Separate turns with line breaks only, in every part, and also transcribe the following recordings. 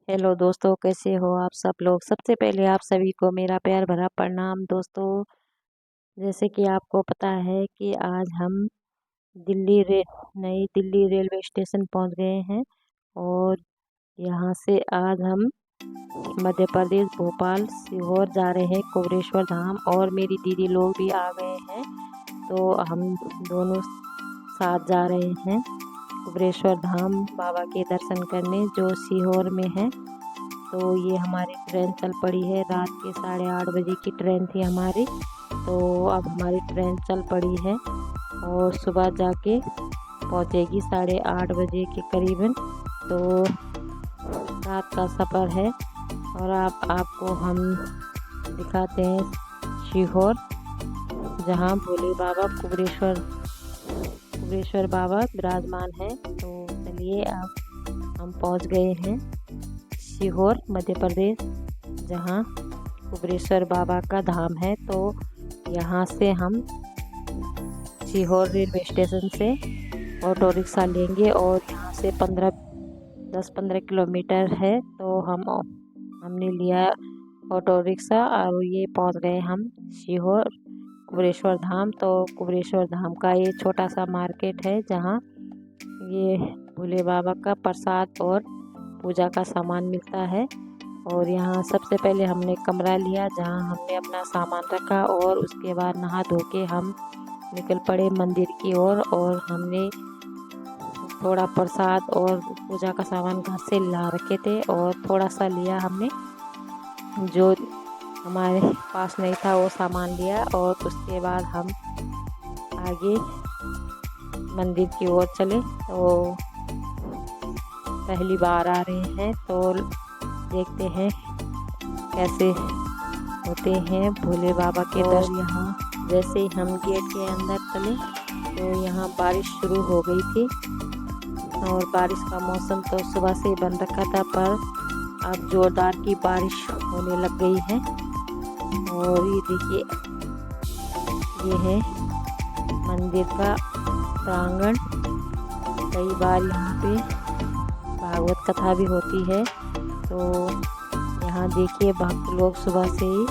Hello दोस्तों, कैसे हो आप सब लोग। सबसे पहले आप सभी को मेरा प्यार भरा प्रणाम दोस्तों। जैसे कि आपको पता है कि आज हम नई दिल्ली रेलवे स्टेशन पहुंच गए हैं। और यहाँ से आज हम मध्य प्रदेश भोपाल सीहोर जा रहे हैं कुबेरेश्वर धाम, और मेरी दीदी लोग भी आ गए हैं। तो हम दोनों साथ जा रहे हैं कुबेरेश्वर धाम बाबा के दर्शन करने, जो सीहोर में है। तो ये हमारी ट्रेन चल पड़ी है। रात के 8:30 बजे की ट्रेन थी हमारी। तो अब हमारी ट्रेन चल पड़ी है और सुबह जाके पहुंचेगी 8:30 बजे के करीबन। तो रात का सफ़र है और आपको हम दिखाते हैं सीहोर, जहां भोले बाबा कुबेरेश्वर बाबा विराजमान है। तो चलिए, अब हम पहुंच गए हैं सीहोर मध्य प्रदेश, जहाँ कुबेरेश्वर बाबा का धाम है। तो यहाँ से हम सीहोर रेलवे स्टेशन से ऑटो रिक्शा लेंगे और यहाँ से 10-15 किलोमीटर है। तो हमने लिया ऑटो रिक्शा और ये पहुँच गए हम सीहोर कुबेरेश्वर धाम। तो कुबेरेश्वर धाम का ये छोटा सा मार्केट है, जहाँ ये भोले बाबा का प्रसाद और पूजा का सामान मिलता है। और यहाँ सबसे पहले हमने कमरा लिया, जहाँ हमने अपना सामान रखा, और उसके बाद नहा धो के हम निकल पड़े मंदिर की ओर। और हमने थोड़ा प्रसाद और पूजा का सामान घर से ला रखे थे, और थोड़ा सा लिया हमने, जो हमारे पास नहीं था वो सामान लिया। और उसके बाद हम आगे मंदिर की ओर चले। तो पहली बार आ रहे हैं तो देखते हैं कैसे होते हैं भोले बाबा के दर्शन। यहाँ जैसे ही हम गेट के अंदर चले तो यहाँ बारिश शुरू हो गई थी, और बारिश का मौसम तो सुबह से ही बन रखा था, पर अब जोरदार की बारिश होने लग गई है। और ये देखिए, ये है मंदिर का प्रांगण। कई बार यहाँ पे भागवत कथा भी होती है। तो यहाँ देखिए, भक्त लोग सुबह से ही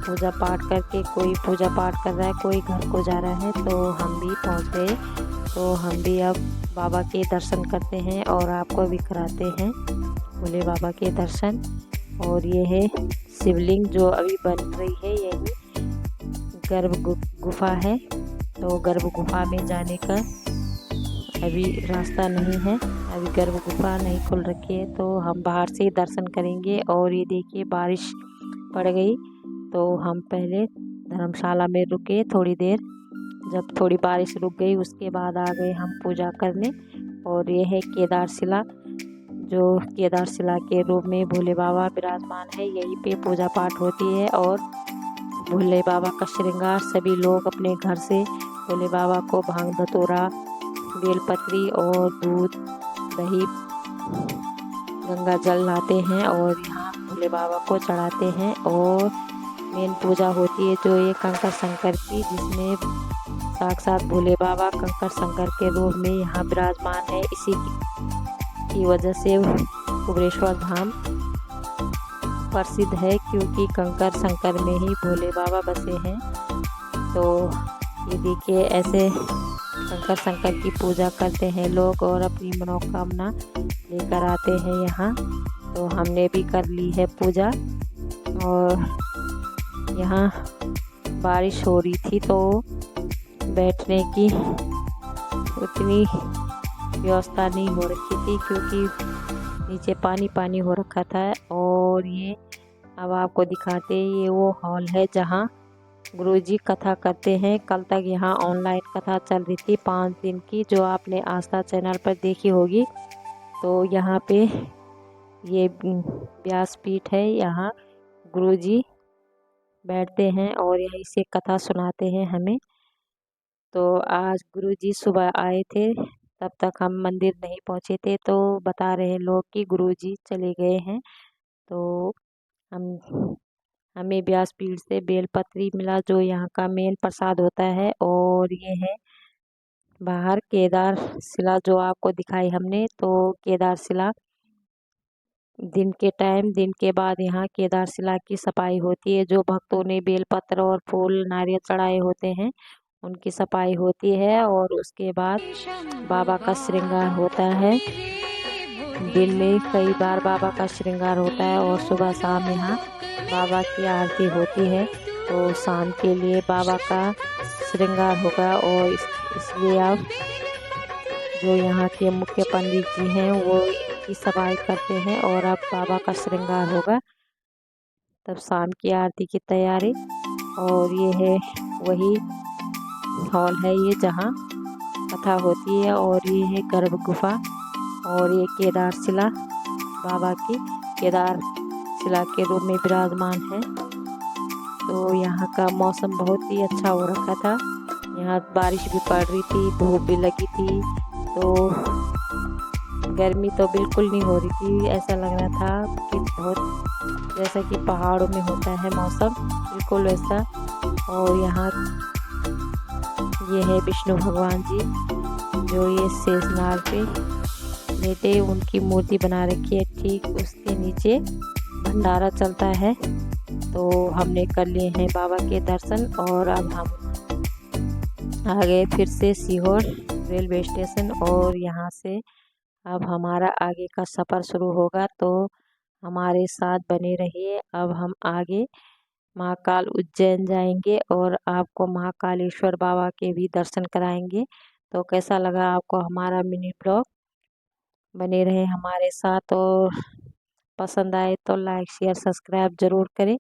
पूजा पाठ करके, कोई पूजा पाठ कर रहा है, कोई घर को जा रहा है। तो हम भी पहुँच गए। तो हम भी अब बाबा के दर्शन करते हैं और आपको भी कराते हैं भोले बाबा के दर्शन। और ये है शिवलिंग जो अभी बन रही है, यही गर्भ गुफा है। तो गर्भ गुफा में जाने का अभी रास्ता नहीं है, अभी गर्भ गुफा नहीं खुल रखी है। तो हम बाहर से दर्शन करेंगे। और ये देखिए, बारिश पड़ गई तो हम पहले धर्मशाला में रुके थोड़ी देर। जब थोड़ी बारिश रुक गई उसके बाद आ गए हम पूजा करने। और ये है केदारशिला, जो केदारशिला के रूप में भोले बाबा विराजमान है। यहीं पे पूजा पाठ होती है और भोले बाबा का श्रृंगार सभी लोग अपने घर से भोले बाबा को भांग धतूरा, बेलपत्री और दूध, दही, गंगा जल लाते हैं और यहाँ भोले बाबा को चढ़ाते हैं। और मेन पूजा होती है जो ये कंकर शंकर की, जिसमें साक्षात भोले बाबा कंकर शंकर के रूप में यहाँ विराजमान है। इसी की वजह से कुबेरेश्वर धाम प्रसिद्ध है, क्योंकि कंकर शंकर में ही भोले बाबा बसे हैं। तो ये देखिए, ऐसे शंकर शंकर की पूजा करते हैं लोग और अपनी मनोकामना लेकर आते हैं यहाँ। तो हमने भी कर ली है पूजा। और यहाँ बारिश हो रही थी तो बैठने की उतनी व्यवस्था नहीं हो रखी थी, क्योंकि नीचे पानी पानी हो रखा था। और ये अब आपको दिखाते हैं, ये वो हॉल है जहाँ गुरुजी कथा करते हैं। कल तक यहाँ ऑनलाइन कथा चल रही थी 5 दिन की, जो आपने आस्था चैनल पर देखी होगी। तो यहाँ पे ये व्यासपीठ है, यहाँ गुरुजी बैठते हैं और यहीं से कथा सुनाते हैं हमें। तो आज गुरुजी सुबह आए थे, तब तक हम मंदिर नहीं पहुँचे थे। तो बता रहे लोग कि गुरुजी चले गए हैं। तो हम हमें व्यासपीठ से बेलपत्री मिला, जो यहाँ का मेन प्रसाद होता है। और ये है बाहर केदार शिला, जो आपको दिखाई हमने। तो केदार शिला दिन के टाइम, दिन के बाद यहाँ केदारशिला की सफाई होती है। जो भक्तों ने बेलपत्र और फूल नारियल चढ़ाए होते हैं उनकी सफाई होती है, और उसके बाद बाबा का श्रृंगार होता है। दिन में कई बार बाबा का श्रृंगार होता है और सुबह शाम यहाँ बाबा की आरती होती है। तो शाम के लिए बाबा का श्रृंगार होगा, और इसलिए आप जो यहाँ के मुख्य पंडित जी हैं वो इनकी सफाई करते हैं, और अब बाबा का श्रृंगार होगा तब शाम की आरती की तैयारी। और ये है वही हॉल है ये जहाँ कथा होती है, और ये है गर्भ गुफा, और ये केदारशिला बाबा की केदारशिला के रूप में विराजमान है। तो यहाँ का मौसम बहुत ही अच्छा हो रखा था। यहाँ बारिश भी पड़ रही थी, धूप भी लगी थी, तो गर्मी तो बिल्कुल नहीं हो रही थी। ऐसा लग रहा था कि बहुत जैसा कि पहाड़ों में होता है मौसम, बिल्कुल वैसा। और यहाँ ये है विष्णु भगवान जी जो ये शेषनाग पे लेटे, उनकी मूर्ति बना रखी है। ठीक उसके नीचे भंडारा चलता है। तो हमने कर लिए हैं बाबा के दर्शन, और अब हम आ गए फिर से सीहोर रेलवे स्टेशन, और यहाँ से अब हमारा आगे का सफ़र शुरू होगा। तो हमारे साथ बने रहिए। अब हम आगे महाकाल उज्जैन जाएंगे और आपको महाकालेश्वर बाबा के भी दर्शन कराएंगे। तो कैसा लगा आपको हमारा मिनी ब्लॉग? बने रहे हमारे साथ, और पसंद आए तो लाइक शेयर सब्सक्राइब ज़रूर करें।